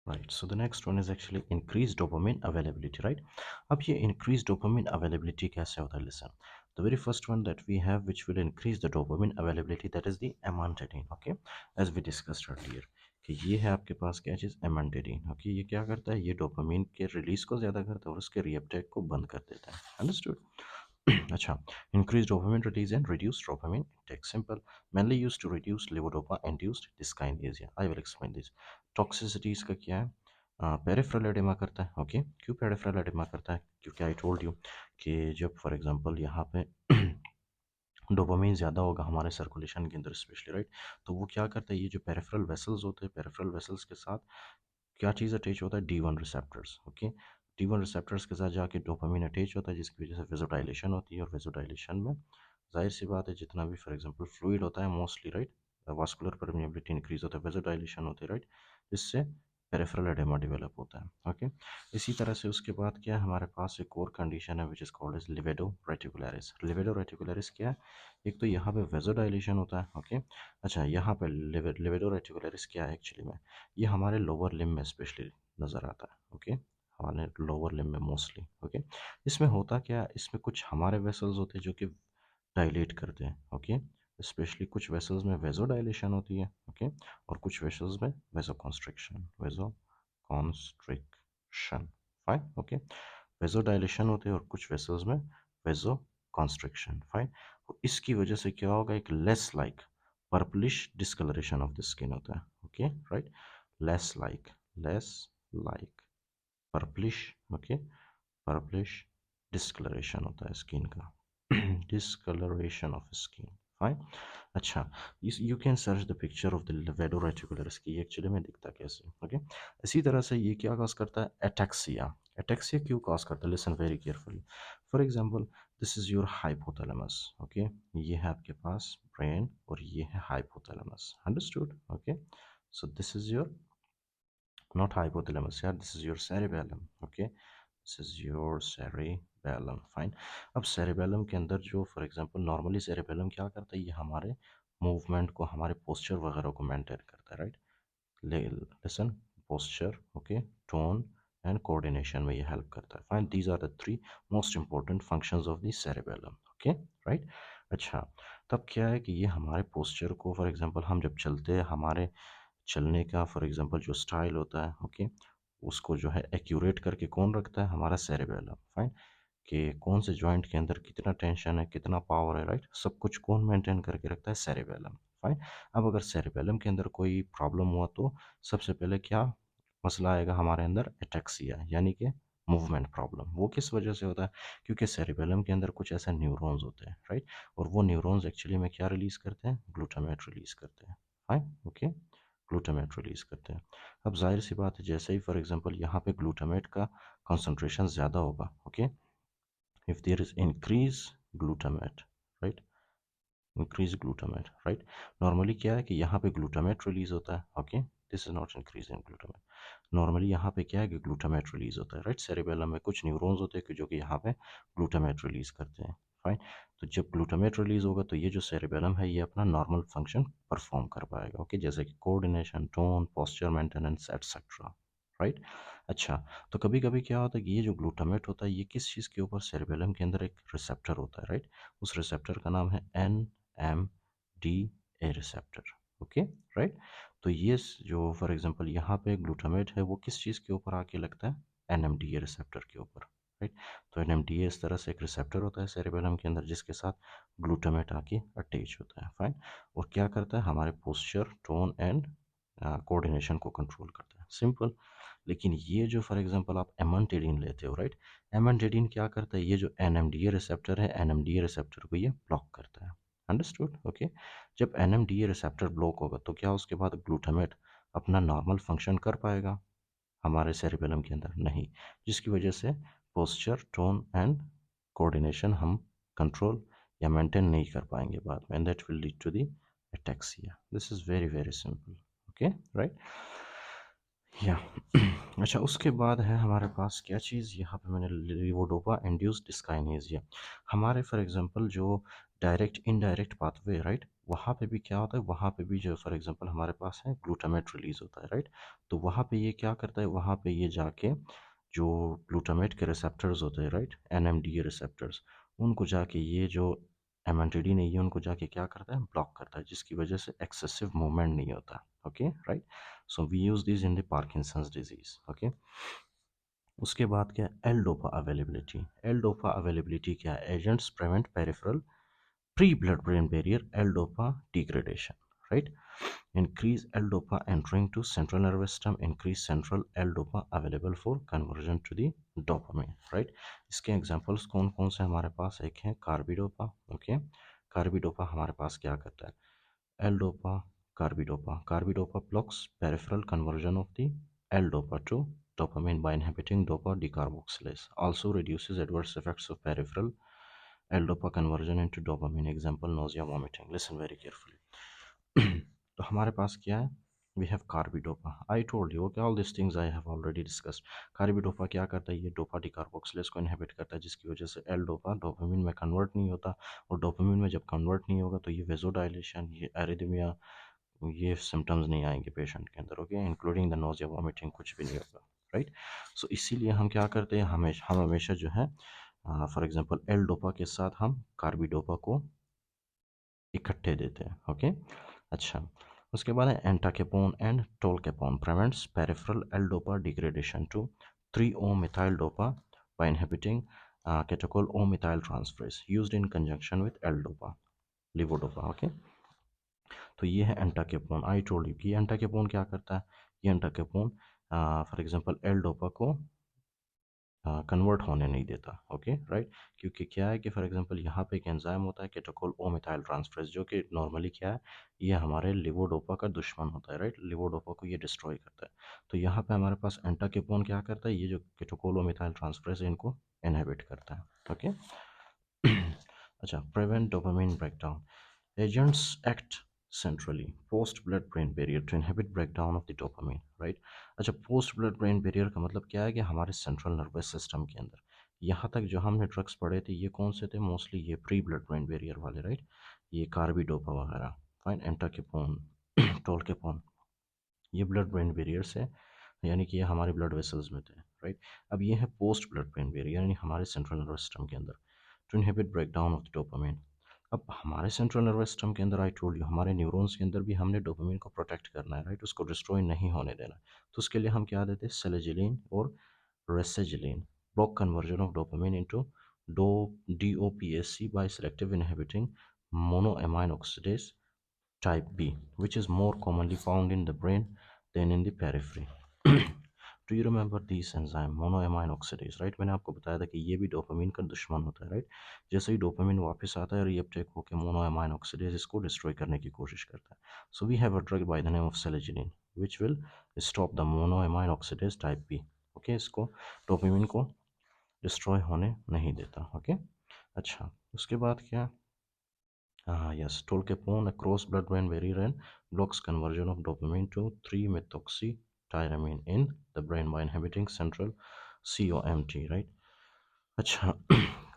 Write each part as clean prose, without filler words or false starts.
Right, so the next one is actually increase dopamine availability, right. अब ये increase dopamine availability कैसे होता है, listen. The very first one that we have which will increase the dopamine availability, that is the amantadine, okay, as we discussed earlier कि ये है आपके पास क्या चीज़, एमांटेडिन, ओके। ये क्या करता है, ये डोपामिन के रिलीज को ज़्यादा करता है और उसके रीअपटेक को बंद कर देता है, अंडरस्टूड। अच्छा, increase dopamine release and reduce dopamine intake. Simple, mainly used to reduce levodopa-induced dyskinesia. I will explain this. Toxicities का क्या है? पेरिफेरल एडेमा करता है, ओके। क्यों पेरिफेरल एडेमा करता है? क्योंकि आई टोल्ड यू कि जब फॉर एग्जांपल यहाँ पे डोपामिन ज़्यादा होगा हमारे सर्कुलेशन के अंदर स्पेशली, राइट, तो वो क्या करता है, ये जो पेरिफेरल वेसल्स होते हैं, पेरिफेरल वेसल्स के साथ क्या चीज़ अटैच होता है, D1 receptors, okay. D1 receptors के साथ जाके डोपामिन अटैच होता है, जिसकी वजह से वेजोडाइलेशन होती है, और वेजोडाइलेशन में जाहिर सी बात है जितना भी फॉर एग्जांपल फ्लूइड होता है mostly, right, vascular permeability increase होता है, वेजोडाइलेशन होती है, राइट, जिससे पेरिफेरल एडेमा डेवलप होता है, ओके। इसी तरह से उसके बाद क्या है, हमारे पास एक और कंडीशन है which is called as livedo reticularis. Livedo reticularis क्या है, एक तो यहाँ पे वेजोडाइलेशन होता है, ओके। अच्छा, यहाँ पे लिवेडो रेटिकुलरिस क्या है एक्चुअली में, ये हमारे लोअर लिम्ब में स्पेशली नज़र आता है, ओके, हमारे लोअर लिम्ब में मोस्टली, ओके। इसमें होता क्या है, इसमें कुछ हमारे वेसल्स होते हैं जो कि डायलेट करते हैं, ओके। स्पेशली कुछ वेसल्स में वेजो डायलेशन होती है, ओके, और कुछ वेसल्स में vasoconstriction, vasoconstriction, fine, okay. Vasodilation होते हैं और कुछ वेसल्स में वेजो कॉन्स्ट्रिक्शन, फाइन। और इसकी वजह से क्या होगा, एक less like purplish discoloration of the skin होता है, okay, right, less like purplish, okay, purplish discoloration होता है स्किन का, डिस्कलरेशन ऑफ स्किन, फाइन। अच्छा, you can search the picture of the livedo reticularis की एक्चुअली में दिखता कैसे, ओके। इसी तरह से ये क्या कॉज करता है, एटेक्सिया। एटेक्सिया क्यों कॉज करता है, listen very carefully. For example, this is your hypothalamus, okay, ये है आपके पास ब्रेन और ये है hypothalamus, understood, okay. So this is your, not hypothalamus, yeah, this is your cerebellum, okay, this is your cerebellum, fine। अब cerebellum के अंदर जो फॉर एग्जांपल नॉर्मली cerebellum क्या करता है, ये हमारे मूवमेंट को, हमारे पोस्चर वगैरह को मेंटेन करता है, right. Listen, posture, okay, tone and coordination में ये हेल्प करता है, fine. These are the three most important functions of the cerebellum, okay, right. अच्छा, तब क्या है कि ये हमारे पोस्चर को फॉर एग्जांपल हम जब चलते हैं, हमारे चलने का फॉर एग्जांपल जो स्टाइल होता है, ओके, उसको जो है एक्यूरेट करके कौन रखता है, हमारा सेरेबेलम, फाइन। कि कौन से जॉइंट के अंदर कितना टेंशन है, कितना पावर है, राइट, सब कुछ कौन मेंटेन करके रखता है, सेरेबेलम, फाइन। अब अगर सेरेबेलम के अंदर कोई प्रॉब्लम हुआ तो सबसे पहले क्या मसला आएगा हमारे अंदर, एटेक्सिया, यानी कि मूवमेंट प्रॉब्लम। वो किस वजह से होता है, क्योंकि सेरेबेलम के अंदर कुछ ऐसे न्यूरॉन्स होते हैं, राइट, और वो न्यूरॉन्स एक्चुअली में क्या रिलीज करते हैं, ग्लूटामेट रिलीज करते हैं, फाइन, ओके, ग्लूटामेट रिलीज करते हैं। अब जाहिर सी बात है, जैसे ही फॉर एग्जांपल यहाँ पे ग्लूटामेट का कंसंट्रेशन ज़्यादा होगा, okay, if there is increase glutamate, right, increase glutamate, right, normally क्या है कि यहाँ पे ग्लूटामेट रिलीज होता है, okay, this is not increase in glutamate. Normally यहाँ पे क्या है कि ग्लूटामेट रिलीज होता है, राइट, सेरेबेलम में कुछ न्यूरॉन्स होते हैं कि जो कि यहाँ पे ग्लूटामेट रिलीज करते हैं, फाइन। तो जब ग्लूटामेट रिलीज होगा तो ये जो सेरेबेलम है ये अपना नॉर्मल फंक्शन परफॉर्म कर पाएगा, ओके, जैसे कि coordination, tone, posture maintenance etcetera, right. अच्छा, तो कभी कभी क्या होता है कि ये जो ग्लूटामेट होता है ये किस चीज़ के ऊपर, सेरेबेलम के अंदर एक रिसेप्टर होता है, राइट, उस रिसेप्टर का नाम है NMDA रिसेप्टर, ओके, राइट। तो ये जो फॉर एग्जांपल यहाँ पे ग्लूटामेट है वो किस चीज़ के ऊपर आके लगता है, NMDA रिसेप्टर के ऊपर, राइट। तो NMDA इस तरह से एक रिसेप्टर होता है सेरेबेलम के अंदर जिसके साथ ग्लूटामेट आके अटैच होता है, फाइन। और क्या करता है, हमारे पोस्चर, टोन एंड कोऑर्डिनेशन को कंट्रोल करता है, सिंपल। लेकिन ये जो फॉर एग्जांपल आप एमनटेडिन लेते हो, राइट, एमनटेडिन क्या करता है, ये जो NMDA रिसेप्टर है, NMDA रिसेप्टर को ये ब्लॉक करता है, अंडरस्टूड, ओके। जब NMDA रिसेप्टर ब्लॉक होगा तो क्या उसके बाद ग्लूटामेट अपना नॉर्मल फंक्शन कर पाएगा हमारे सेरिबेलम के अंदर, नहीं, जिसकी वजह से पोस्चर, टोन एंड कोऑर्डिनेशन हम कंट्रोल या मेंटेन नहीं कर पाएंगे बाद में, and that will lead to the ataxia. This is very very simple, okay, right, yeah अच्छा, उसके बाद है हमारे पास क्या चीज़, यहाँ पे मैंने लीवोडोपा इंड्यूस्ड डिस्काइनेसिया। हमारे फॉर एग्जांपल जो डायरेक्ट इनडायरेक्ट पाथवे, राइट, वहाँ पे भी क्या होता है, वहाँ पे भी जो फॉर एग्जांपल हमारे पास है ग्लूटामेट रिलीज होता है, राइट। तो वहाँ पे ये क्या करता है, वहाँ पे ये जाके जो ग्लूटामेट के रिसेप्टर्स होते हैं, राइट, एनएमडीए रिसेप्टर्स, उनको जाके ये जो एमएनटीडी नहीं है उनको जाके क्या करता है, ब्लॉक करता है, जिसकी वजह से एक्सेसिव मूवमेंट नहीं होता। Okay, right. So we use this in the Parkinson's disease. Okay, उसके बाद क्या है, L dopa availability. L dopa availability क्या है, agents prevent peripheral pre blood brain barrier L dopa degradation, right? Increase L dopa entering to central nervous system, increase central L dopa available for conversion to the dopamine, right? इसके examples कौन कौन से हमारे पास, एक है carbidopa. Okay, carbidopa हमारे पास क्या करता है, L dopa, carbidopa. Carbidopa blocks peripheral conversion of the L dopa to dopamine by inhibiting dopa decarboxylase. Also reduces adverse effects of peripheral L-DOPA conversion into dopamine. Example, nausea, vomiting. Listen very carefully. तो हमारे पास क्या है, we have carbidopa. I told you, okay, all these things I have already discussed. Carbidopa क्या करता है, ये dopa डिकार्बोक्सिलेज को inhibit करता है, जिसकी वजह से एल डोपा डोपामिन में कन्वर्ट नहीं होता, और डोपामिन में जब कन्वर्ट नहीं होगा तो ये वेजोडाइलेशन, ये एरिदमिया, ये सिम्टम्स नहीं आएंगे पेशेंट के अंदर। Okay, including the nausea, vomiting, कुछ भी नहीं होगा, राइट। सो इसीलिए हम क्या करते हैं, हम हमेशा जो है फॉर एग्जांपल एल डोपा के साथ हम कार्बिडोपा को इकट्ठे देते हैं। ओके, अच्छा, उसके बाद है entacapone and tolcapone prevents peripheral L dopa degradation to 3 O methyl dopa by inhibiting catechol O methyl transferase used in conjunction with L dopa, levodopa। Okay, तो ये है एंटाकेपोन। आई टोल्ड यू कि एंटाकेपोन क्या करता है, ये एंटाकेपोन फॉर एग्जांपल एल डोपा को convert होने नहीं देता। ओके, राइट, क्योंकि क्या है कि फॉर एग्जांपल यहाँ पे एक एंजाइम होता है केटोकोल ओ मिथाइल ट्रांसफरेज, जो कि नॉर्मली क्या है, ये हमारे लिवोडोपा का दुश्मन होता है, राइट। लिवोडोपा को ये डिस्ट्रॉय करता है। तो यहाँ पे हमारे पास एंटाकेपोन क्या करता है, ये जो केटोकोल ओ मिथाइल ट्रांसफरेज है इनको इनहिबिट करता है। ओके, अच्छा, prevent dopamine breakdown. Agents act centrally post blood brain barrier to inhibit breakdown of the dopamine, right? अच्छा, पोस्ट ब्लड ब्रेन बैरियर का मतलब क्या है कि हमारे सेंट्रल नर्वस सिस्टम के अंदर यहाँ तक जो हमने ड्रग्स पढ़े थे ये कौन से थे, मोस्टली ये प्री ब्लड ब्रेन बैरियर वाले, राइट। ये कार्बिडोपा वगैरह, फाइन, एंटाकेपोन, टोलकेपोन, ये ब्लड ब्रेन बैरियर्स है, यानी कि ये हमारे ब्लड वेसल्स में थे, राइट। अब ये है पोस्ट ब्लड ब्रेन बैरियर, यानी हमारे सेंट्रल नर्वस सिस्टम के अंदर, to inhibit breakdown of the dopamine. अब हमारे सेंट्रल नर्वस सिस्टम के अंदर, आई टोल्ड यू, हमारे न्यूरॉन्स के अंदर भी हमने डोपामिन को प्रोटेक्ट करना है, राइट, उसको डिस्ट्रॉय नहीं होने देना है। तो उसके लिए हम क्या देते हैं, सेलेजिलिन और rasagiline block conversion of dopamine into do DOPAC by selective inhibiting monoamine oxidase type B, which is more commonly found in the brain than in the periphery. Do you remember these enzyme monoamine oxidase, right? मैंने आपको बताया था कि ये भी dopamine का दुश्मन होता है, राइट। जैसे ही डोपामिन वापस आता है, रीअपटेक होकर मोनोएमाइन ऑक्सीडेज इसको डिस्ट्रॉय करने की कोशिश करता है। So we have a drug by the name of selegiline which will stop the monoamine oxidase type B. Okay, इसको डोपामिन को डिस्ट्रॉय होने नहीं देता। ओके, अच्छा, उसके बाद क्या, yes, tolcapone across blood-brain barrier and blocks conversion of dopamine to 3-methoxytyramine in the brain by inhibiting central COMT, right? अच्छा,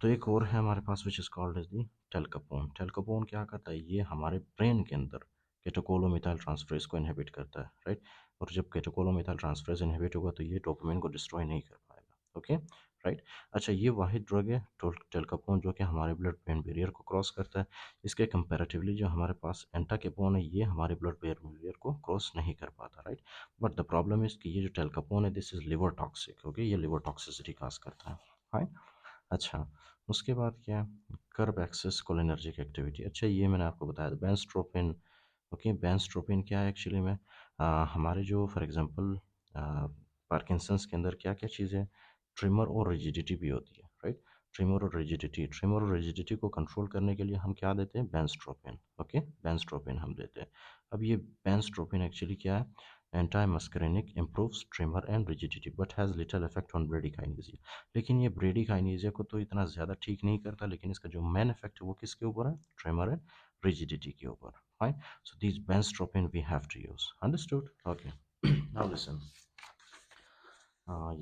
तो एक और है हमारे पास which is called as the tolcapone. Tolcapone क्या करता है, ये हमारे ब्रेन के अंदर केटोकोलोमिथाइल ट्रांसफरेज को इनहिबिट करता है, राइट। और जब केटोकोलोमिथाइल ट्रांसफरेज इनहिबिट होगा तो ये डोपामिन को डिस्ट्रॉय नहीं कर पाएगा। Okay, right. अच्छा, ये वाहिद ड्रग है टेलकापोन जो कि हमारे ब्लड ब्रेन बैरियर को क्रॉस करता है। इसके कंपैरेटिवली जो हमारे पास एंटाकेपोन है, ये हमारे ब्लड ब्रेन बैरियर को क्रॉस नहीं कर पाता, right. But the problem is कि ये जो टेलकापोन है, this is liver toxic. Okay, ये लिवर टॉक्सिसिटी काज करता है, फाइन। अच्छा, उसके बाद क्या, कर्ब एक्सेस कोलिनर्जिक एक्टिविटी। अच्छा, ये मैंने आपको बताया था बेंस्ट्रोपिन। ओके, बेंस्ट्रोपिन क्या है एक्चुअली में, हमारे जो फॉर एग्जांपल पार्किंसंस के अंदर क्या क्या चीज़ें, ट्रिमर और रिजिडिटी भी होती है, राइट। ट्रिमर और रिजिडिटी को कंट्रोल करने के लिए हम क्या देते हैं, बेंस्ट्रोपिन। ओके, बेंस्ट्रोपिन हम देते हैं। अब ये बेंस्ट्रोपिन एक्चुअली क्या है, एंटाइमस्करेनिक improves tremor and rigidity but has little effect on bradykinesia। लेकिन ये ब्रेडिकाइनेजिया को तो इतना ज़्यादा ठीक नहीं करता, लेकिन इसका जो मेन इफेक्ट है वो किसके ऊपर है, ट्रेमर एंड रिजिडिटी के ऊपर, fine. So this benztropine we have to use, understood. Okay, now listen,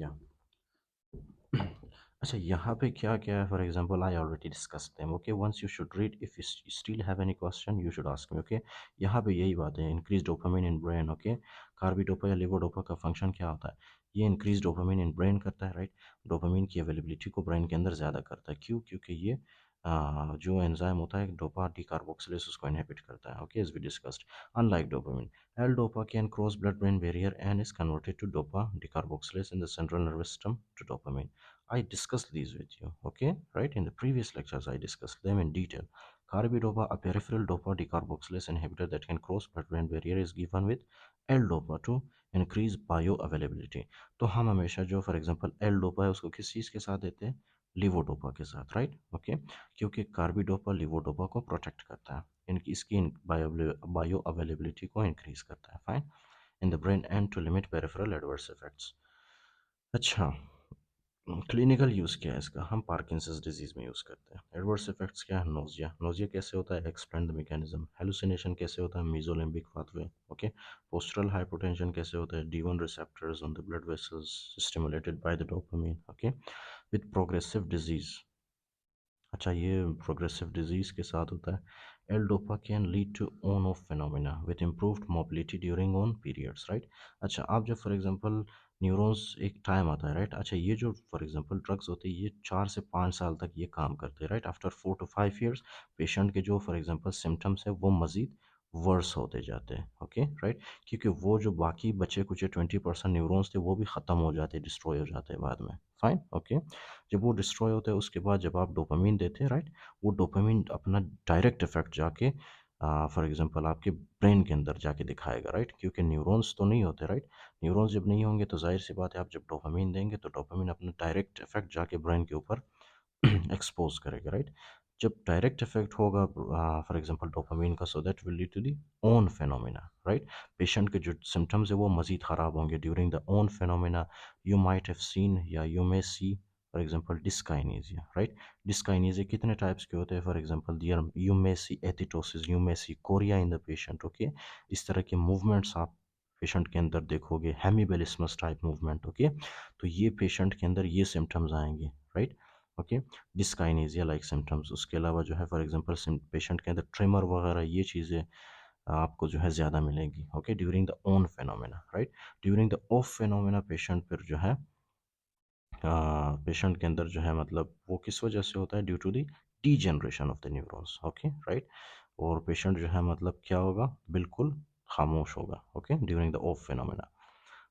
yeah, अच्छा यहाँ पे क्या क्या है, for example I already discuss them, okay, once you should read, if you still have any question you should ask me, okay. यहाँ पे यही बात है, increase dopamine in brain, okay. Carbidopa या लिवोडोपा का फंक्शन क्या होता है, ये इंक्रीज डोपामिन इन ब्रेन करता है, राइट। डोपामिन की अवेलेबिलिटी को ब्रेन के अंदर ज़्यादा करता है, क्यों, क्योंकि ये जो एंजाइम होता है डोपा डिकार्बोक्सिलेज उसको इनहिबिट करता है, okay, as we discussed. Unlike dopamine, L dopa can cross blood brain barrier and is converted to dopa decarboxylase in the central nervous system to dopamine. I discussed these with you, okay, right? In the previous lectures, I discussed them in detail. Carbidopa, a peripheral dopa decarboxylase inhibitor that can cross blood-brain barrier, is given with L-dopa to increase bioavailability. तो हम हमेशा जो for example L dopa है उसको किस चीज़ के साथ देते हैं, लिवोडोपा के साथ, राइट, ओके। क्योंकि कार्बिडोपा लिवोडोपा को प्रोटेक्ट करता है, इनकी इसकी बायो अवेलेबिलिटी को इंक्रीज करता है, fine, in the brain and to limit peripheral adverse effects. अच्छा, क्लिनिकल यूज़ क्या है इसका, हम पार्किंसंस डिजीज़ में यूज़ करते हैं। एडवर्स इफेक्ट्स क्या है, नोजिया, नोजिया कैसे होता है, एक्सप्लेन द मैकेनिज्म। हेलुसिनेशन कैसे होता है, mesolimbic pathway, okay. Postural hypotension कैसे होता है, D1 receptors on the blood vessels stimulated by the dopamine, okay. With progressive disease, अच्छा ये प्रोग्रेसिव डिजीज़ के साथ होता है। L dopa can lead to on off phenomena with improved mobility during on periods, right. अच्छा, आप जब for example neurons एक टाइम आता है, राइट, अच्छा ये जो फॉर एग्जांपल ड्रग्स होते हैं ये 4 से 5 साल तक ये काम करते हैं, right. After 4 to 5 years patient के जो फॉर एग्जांपल सिम्टम्स है वो मज़ीद वर्स होते जाते हैं, ओके, राइट। क्योंकि वो जो बाकी बचे कुछ 20% न्यूरॉन्स थे वो भी ख़त्म हो जाते, डिस्ट्रॉय हो जाते हैं बाद में, फाइन, ओके। जब वो डिस्ट्रॉय होता है उसके बाद जब आप डोपामीन देते हैं, राइट, वो डोपामीन अपना डायरेक्ट इफेक्ट जाके फॉर एग्जांपल आपके ब्रेन के अंदर जाके दिखाएगा, राइट, क्योंकि न्यूरॉन्स तो नहीं होते, राइट। न्यूरॉन्स जब नहीं होंगे तो जाहिर सी बात है आप जब डोपामीन देंगे तो डोपामीन अपना डायरेक्ट इफेक्ट जाके ब्रेन के ऊपर एक्सपोज करेगा, राइट। जब डायरेक्ट इफेक्ट होगा फॉर एग्जांपल डोपामीन का, so that will lead to the on phenomena, right. Patient के जो सिम्टम्स है वो मज़ीद ख़राब होंगे during the on phenomena. You might have seen या you may see for example dyskinesia, right. Dyskinesia कितने टाइप्स के होते हैं, for example there you may see athetosis, you may see chorea in the patient, okay. इस तरह के movements आप patient के अंदर देखोगे, हेमीबेलिस्मस टाइप मूवमेंट, ओके। तो ये पेशेंट के अंदर ये सिम्टम्स आएंगे, right, okay. Dyskinesia like symptoms, उसके अलावा जो है फॉर एग्जांपल पेशेंट के अंदर ट्रिमर वगैरह ये चीज़ें आपको जो है ज़्यादा मिलेंगी, okay, during the on phenomena, right. During the off phenomena patient फिर जो है पेशेंट के अंदर जो है मतलब वो किस वजह से होता है, due to the degeneration of the neurons, okay, right. और पेशेंट जो है मतलब क्या होगा, बिल्कुल खामोश होगा, okay, during the off phenomena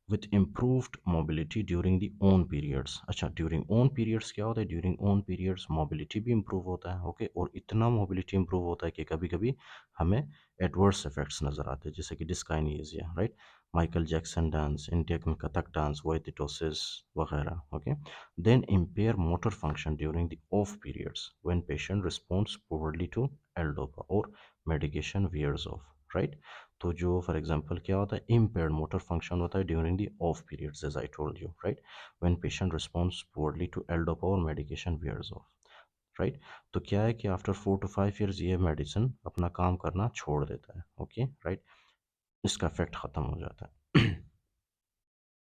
with improved mobility during the on periods। अच्छा, ड्यूरिंग ऑन पीरियड्स क्या होता है, ड्यूरिंग ऑन पीरियड्स मोबिलिटी भी इम्प्रूव होता है, ओके। और इतना मोबिलिटी इम्प्रूव होता है कि कभी कभी हमें एडवर्स इफेक्ट्स नज़र आते हैं, जैसे कि dyskinesia, right, Michael Jackson dance, Indian Kathak dance, athetosis वगैरह, okay. Then impair motor function during the off periods when patient responds poorly to L-dopa और मेडिकेशन वियर्स ऑफ, राइट। तो जो फॉर एग्जांपल क्या होता है, इम्पेयर्ड मोटर फंक्शन होता है during the off periods, as I told you, right, when patient responds poorly to L-dopa और medication wears off, right. तो क्या है कि आफ्टर 4 to 5 years ये मेडिसिन अपना काम करना छोड़ देता है, ओके, राइट, इसका इफेक्ट ख़त्म हो जाता है।